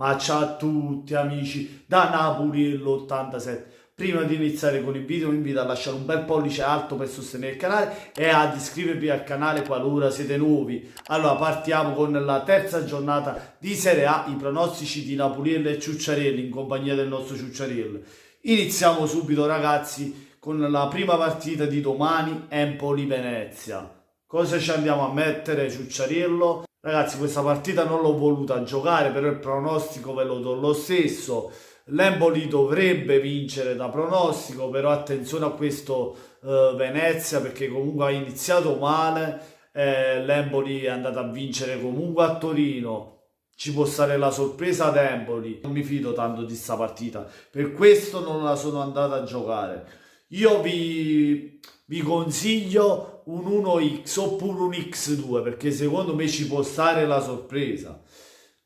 Ma ciao a tutti amici da Napoli l'87. Prima di iniziare con il video vi invito a lasciare un bel pollice alto per sostenere il canale e ad iscrivervi al canale qualora siete nuovi. Allora partiamo con la terza giornata di Serie A, i pronostici di Napoliello e Ciucciarelli in compagnia del nostro Ciucciarello. Iniziamo subito ragazzi con la prima partita di domani, Empoli-Venezia. Cosa ci andiamo a mettere, Ciucciarello? Ragazzi, questa partita non l'ho voluta giocare, però il pronostico ve lo do lo stesso. L'Empoli dovrebbe vincere da pronostico, però attenzione a questo Venezia, perché comunque ha iniziato male. L'Empoli è andato a vincere comunque a Torino. Ci può stare la sorpresa ad Empoli. Non mi fido tanto di sta partita, per questo non la sono andata a giocare. Io vi consiglio un 1x oppure un x2 perché secondo me ci può stare la sorpresa.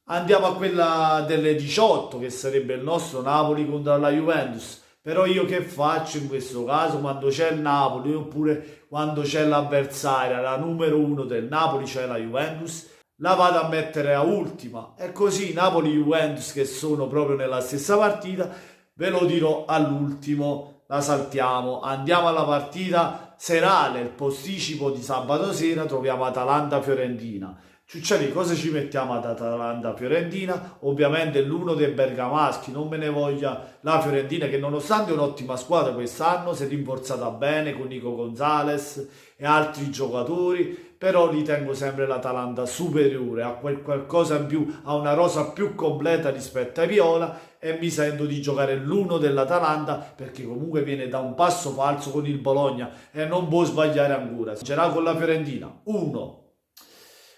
Andiamo a quella delle 18 che sarebbe il nostro Napoli contro la Juventus. Però io che faccio in questo caso quando c'è il Napoli oppure quando c'è l'avversaria, la numero 1 del Napoli, cioè la Juventus, la vado a mettere a ultima. E così Napoli-Juventus, che sono proprio nella stessa partita, ve lo dirò all'ultimo. La saltiamo, andiamo alla partita serale, il posticipo di sabato sera, troviamo Atalanta-Fiorentina. Ciucciari, cosa ci mettiamo ad Atalanta-Fiorentina? Ovviamente l'uno dei bergamaschi, non me ne voglia la Fiorentina che nonostante un'ottima squadra quest'anno si è rinforzata bene con Nico Gonzalez e altri giocatori, però ritengo sempre l'Atalanta superiore, ha qualcosa in più, ha una rosa più completa rispetto ai Viola e mi sento di giocare l'uno dell'Atalanta perché comunque viene da un passo falso con il Bologna e non può sbagliare ancora. C'era con la Fiorentina 1.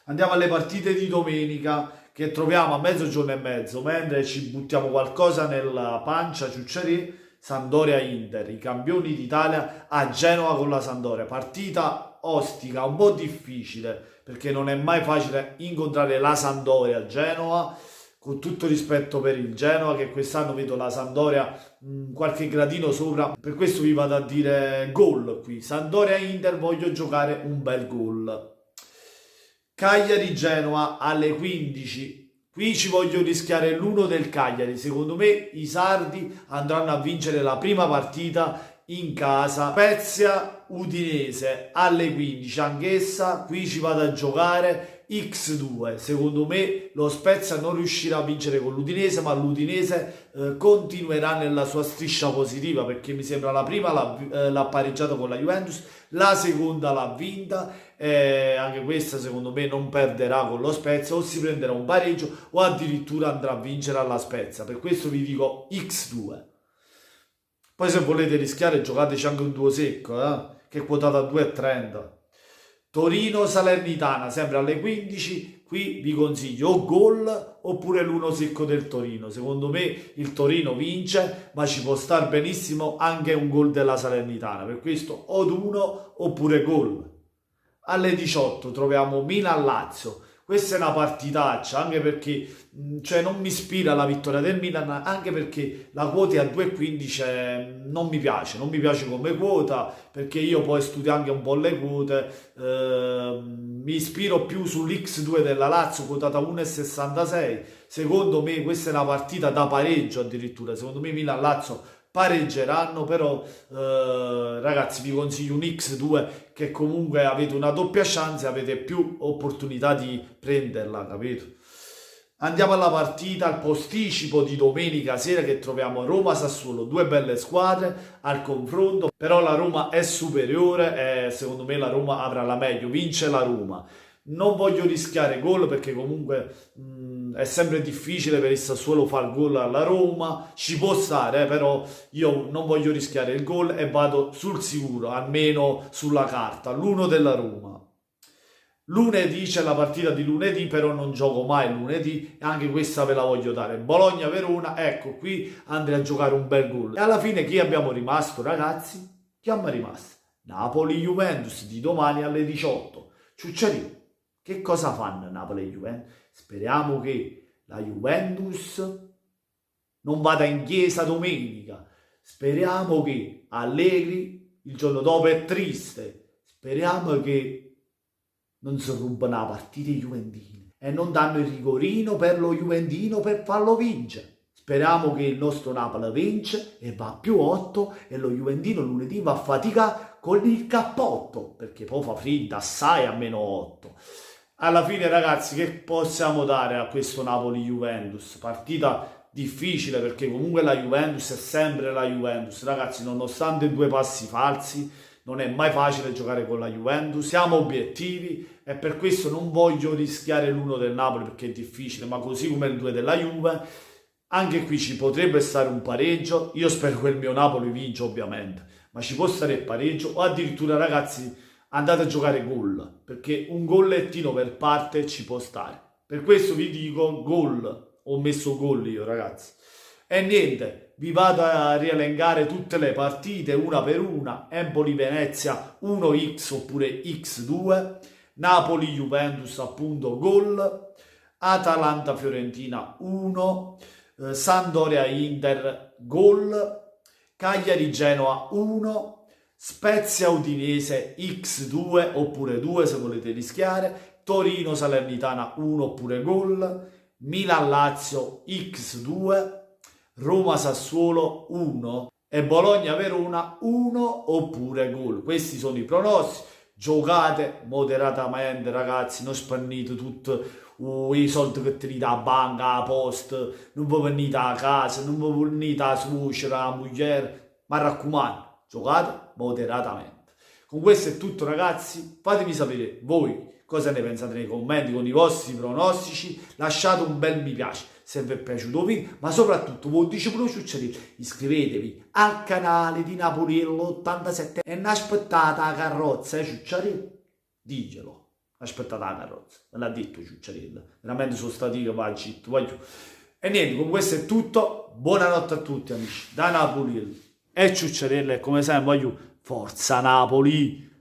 Andiamo alle partite di domenica che troviamo a mezzogiorno e mezzo, mentre ci buttiamo qualcosa nella pancia, Ciucciarì, Sampdoria-Inter, i campioni d'Italia a Genova con la Sampdoria. Partita ostica, un po' difficile, perché non è mai facile incontrare la Sampdoria a Genova, con tutto rispetto per il Genova, che quest'anno vedo la Sampdoria qualche gradino sopra, per questo vi vado a dire gol qui. Sampdoria-Inter, voglio giocare un bel gol. Cagliari-Genoa alle 15. Qui ci voglio rischiare l'uno del Cagliari. Secondo me i sardi andranno a vincere la prima partita in casa. Spezia-Udinese alle 15. Anch'essa qui ci vado a giocare x2. Secondo me lo Spezia non riuscirà a vincere con l'Udinese, ma l'Udinese continuerà nella sua striscia positiva, perché mi sembra la prima l'ha pareggiata con la Juventus, la seconda l'ha vinta, anche questa secondo me non perderà con lo Spezia, o si prenderà un pareggio o addirittura andrà a vincere alla Spezia. Per questo vi dico x2. Poi se volete rischiare giocateci anche un duo secco, che è quotato a 2,30. Torino-Salernitana sempre alle 15, qui vi consiglio o gol oppure l'uno secco del Torino. Secondo me il Torino vince, ma ci può star benissimo anche un gol della Salernitana, per questo o d'uno oppure gol. Alle 18 troviamo Milan-Lazio. Questa è una partitaccia, anche perché non mi ispira la vittoria del Milan, anche perché la quota è a 2,15, non mi piace come quota, perché io poi studio anche un po' le quote, mi ispiro più sull'X2 della Lazio, quotata a 1,66. Secondo me questa è una partita da pareggio addirittura, secondo me Milan-Lazio pareggeranno, però ragazzi vi consiglio un x2 che comunque avete una doppia chance e avete più opportunità di prenderla, capito? Andiamo alla partita, al posticipo di domenica sera che troviamo Roma-Sassuolo, due belle squadre al confronto, però la Roma è superiore e secondo me la Roma avrà la meglio, vince la Roma. Non voglio rischiare gol perché comunque è sempre difficile per il Sassuolo far gol alla Roma, ci può stare, però io non voglio rischiare il gol e vado sul sicuro, almeno sulla carta, l'uno della Roma. Lunedì c'è la partita di lunedì, però non gioco mai lunedì, e anche questa ve la voglio dare. Bologna-Verona, ecco qui andrei a giocare un bel gol. E alla fine chi abbiamo rimasto, ragazzi? Chi abbiamo rimasto? Napoli-Juventus di domani alle 18. Ciucciarino, che cosa fanno Napoli e Juventus? Speriamo che la Juventus non vada in chiesa domenica. Speriamo che Allegri il giorno dopo è triste. Speriamo che non si ruba la partita i juventini. e non danno il rigorino per lo Juventino per farlo vincere. Speriamo che il nostro Napoli vince e va a più 8 e lo Juventino lunedì va a fatica con il cappotto, perché poi fa freddo assai a meno 8. Alla fine ragazzi, che possiamo dare a questo Napoli-Juventus? Partita difficile, perché comunque la Juventus è sempre la Juventus. Ragazzi, nonostante 2 passi falsi, non è mai facile giocare con la Juventus. Siamo obiettivi e per questo non voglio rischiare l'1 del Napoli perché è difficile, ma così come il 2 della Juve. Anche qui ci potrebbe stare un pareggio, io spero che il mio Napoli vinca ovviamente, ma ci può stare il pareggio o addirittura ragazzi andate a giocare gol, perché un gollettino per parte ci può stare. Per questo vi dico gol, ho messo gol io ragazzi. E niente, vi vado a rielencare tutte le partite una per una, Empoli-Venezia 1x oppure x2, Napoli-Juventus appunto gol, Atalanta-Fiorentina 1, Sampdoria-Inter gol, Cagliari-Genoa 1, Spezia-Udinese x2 oppure 2 se volete rischiare, Torino-Salernitana 1 oppure gol, Milan-Lazio x2, Roma-Sassuolo 1 e Bologna-Verona 1 oppure gol. Questi sono i pronostici. Giocate moderatamente ragazzi, non spendete tutto i soldi che ti dà la banca, la posta, non vi venite a casa, non vi venite a suocera, a moglie, ma raccomando, giocate moderatamente. Con questo è tutto ragazzi, fatemi sapere voi cosa ne pensate nei commenti con i vostri pronostici, lasciate un bel mi piace se vi è piaciuto il video, ma soprattutto voi dice pure Ciucciarello, iscrivetevi al canale di Napoliello 87 e non aspettate la carrozza, Ciucciarello, dicelo. Aspettate la carrozza, me l'ha detto Ciucciarello, veramente sono stati che va zitto, voglio. E niente, con questo è tutto, buonanotte a tutti amici, da Napoliello e Ciucciarello e come sempre voglio forza Napoli!